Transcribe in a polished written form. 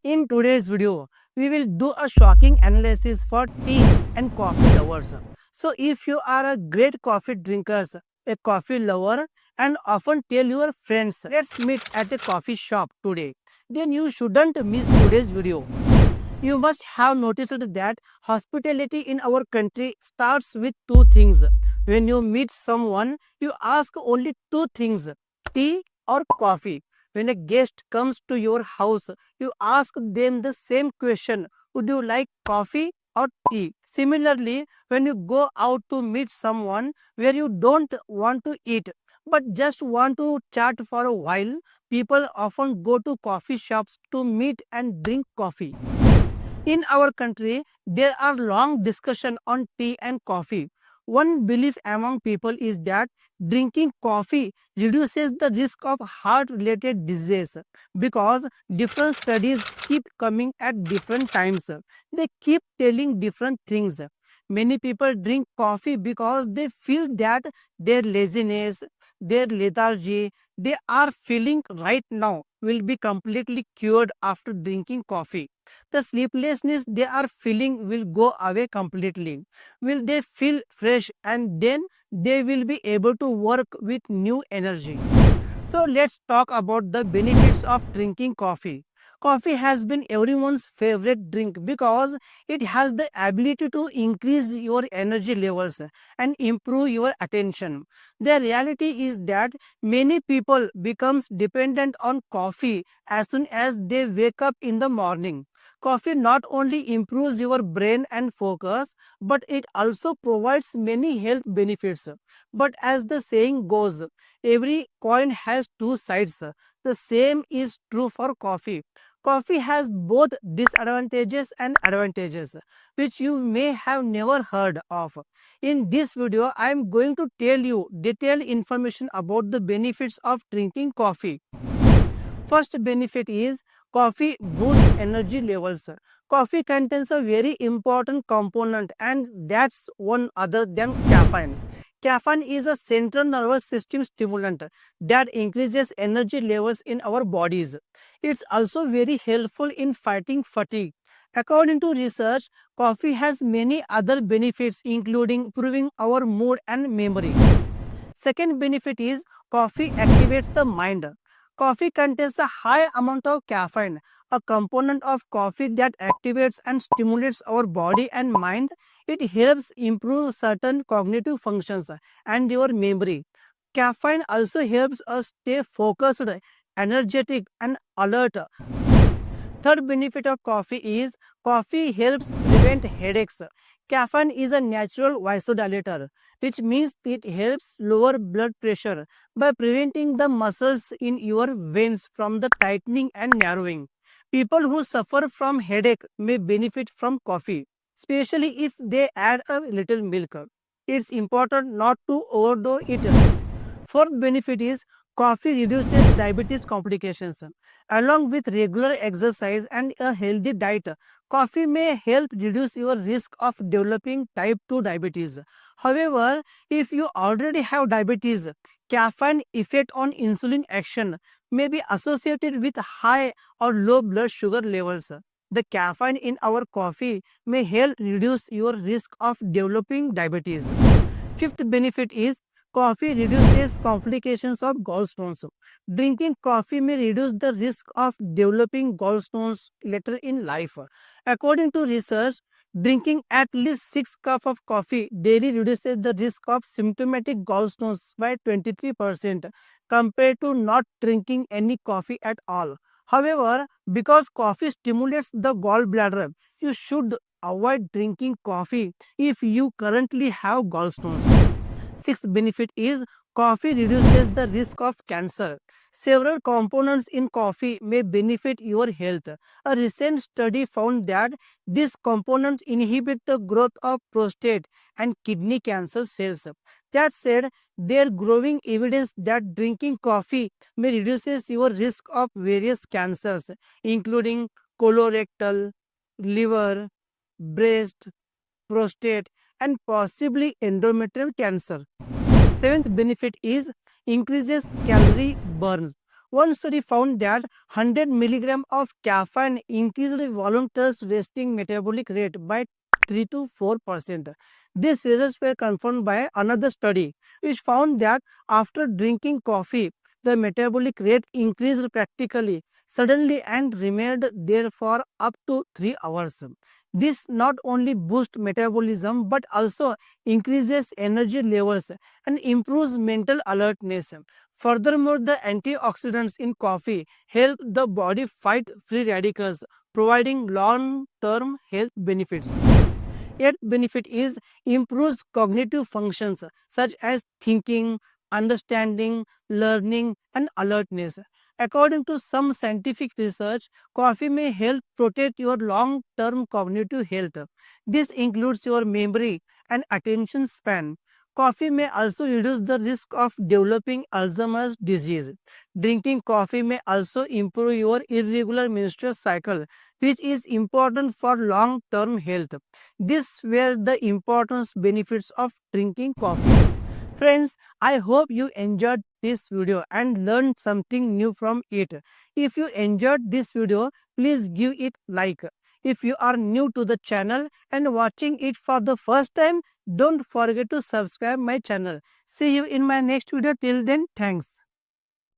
In today's video, we will do a shocking analysis for tea and coffee lovers. So, if you are a great coffee drinker, a coffee lover, and often tell your friends, let's meet at a coffee shop today, then you shouldn't miss today's video. You must have noticed that hospitality in our country starts with two things. When you meet someone, you ask only two things, tea or coffee. When a guest comes to your house, you ask them the same question, would you like coffee or tea? Similarly, when you go out to meet someone where you don't want to eat but just want to chat for a while, people often go to coffee shops to meet and drink coffee. In our country, there are long discussion on tea and coffee. One belief among people is that drinking coffee reduces the risk of heart-related disease because different studies keep coming at different times. They keep telling different things. Many people drink coffee because they feel that their laziness, their lethargy, they are feeling right now will be completely cured after drinking coffee. The sleeplessness they are feeling will go away completely. Will they feel fresh and then they will be able to work with new energy. So let's talk about the benefits of drinking coffee. Coffee has been everyone's favorite drink because it has the ability to increase your energy levels and improve your attention. The reality is that many people becomes dependent on coffee as soon as they wake up in the morning. Coffee not only improves your brain and focus, but it also provides many health benefits. But as the saying goes, every coin has two sides. The same is true for coffee. Coffee has both disadvantages and advantages, which you may have never heard of. In this video, I am going to tell you detailed information about the benefits of drinking coffee. First benefit is coffee boosts energy levels. Coffee contains a very important component and that's one other than caffeine. Caffeine is a central nervous system stimulant that increases energy levels in our bodies. It's also very helpful in fighting fatigue. According to research, coffee has many other benefits including improving our mood and memory. Second benefit is coffee activates the mind. Coffee contains a high amount of caffeine, a component of coffee that activates and stimulates our body and mind. It helps improve certain cognitive functions and your memory. Caffeine also helps us stay focused, energetic, and alert. Third benefit of coffee is coffee helps prevent headaches. Caffeine is a natural vasodilator, which means it helps lower blood pressure by preventing the muscles in your veins from the tightening and narrowing. People who suffer from headache may benefit from coffee, especially if they add a little milk. It's important not to overdo it. Fourth benefit is coffee reduces diabetes complications. Along with regular exercise and a healthy diet, coffee may help reduce your risk of developing type 2 diabetes. However, if you already have diabetes, caffeine effect on insulin action may be associated with high or low blood sugar levels. The caffeine in our coffee may help reduce your risk of developing diabetes. Fifth benefit is coffee reduces complications of gallstones. Drinking coffee may reduce the risk of developing gallstones later in life. According to research, drinking at least 6 cups of coffee daily reduces the risk of symptomatic gallstones by 23% compared to not drinking any coffee at all. However, because coffee stimulates the gallbladder, you should avoid drinking coffee if you currently have gallstones. Sixth benefit is coffee reduces the risk of cancer. Several components in coffee may benefit your health. A recent study found that these components inhibit the growth of prostate and kidney cancer cells. That said, there growing evidence that drinking coffee may reduces your risk of various cancers, including colorectal, liver, breast, prostate, and possibly endometrial cancer. Seventh benefit is increases calorie burns. One study found that 100 milligram of caffeine increased volunteers' resting metabolic rate by 3 to 4%. These results were confirmed by another study, which found that after drinking coffee, the metabolic rate increased practically suddenly and remained there for up to 3 hours. This not only boosts metabolism but also increases energy levels and improves mental alertness. Furthermore, the antioxidants in coffee help the body fight free radicals, providing long-term health benefits. Yet benefit is improves cognitive functions such as thinking, understanding, learning, and alertness. According to some scientific research, coffee may help protect your long-term cognitive health. This includes your memory and attention span. Coffee may also reduce the risk of developing Alzheimer's disease. Drinking coffee may also improve your irregular menstrual cycle, which is important for long-term health. These were the important benefits of drinking coffee. Friends, I hope you enjoyed this video and learned something new from it. If you enjoyed this video, please give it like. If you are new to the channel and watching it for the first time, don't forget to subscribe my channel. See you in my next video. Till then, thanks.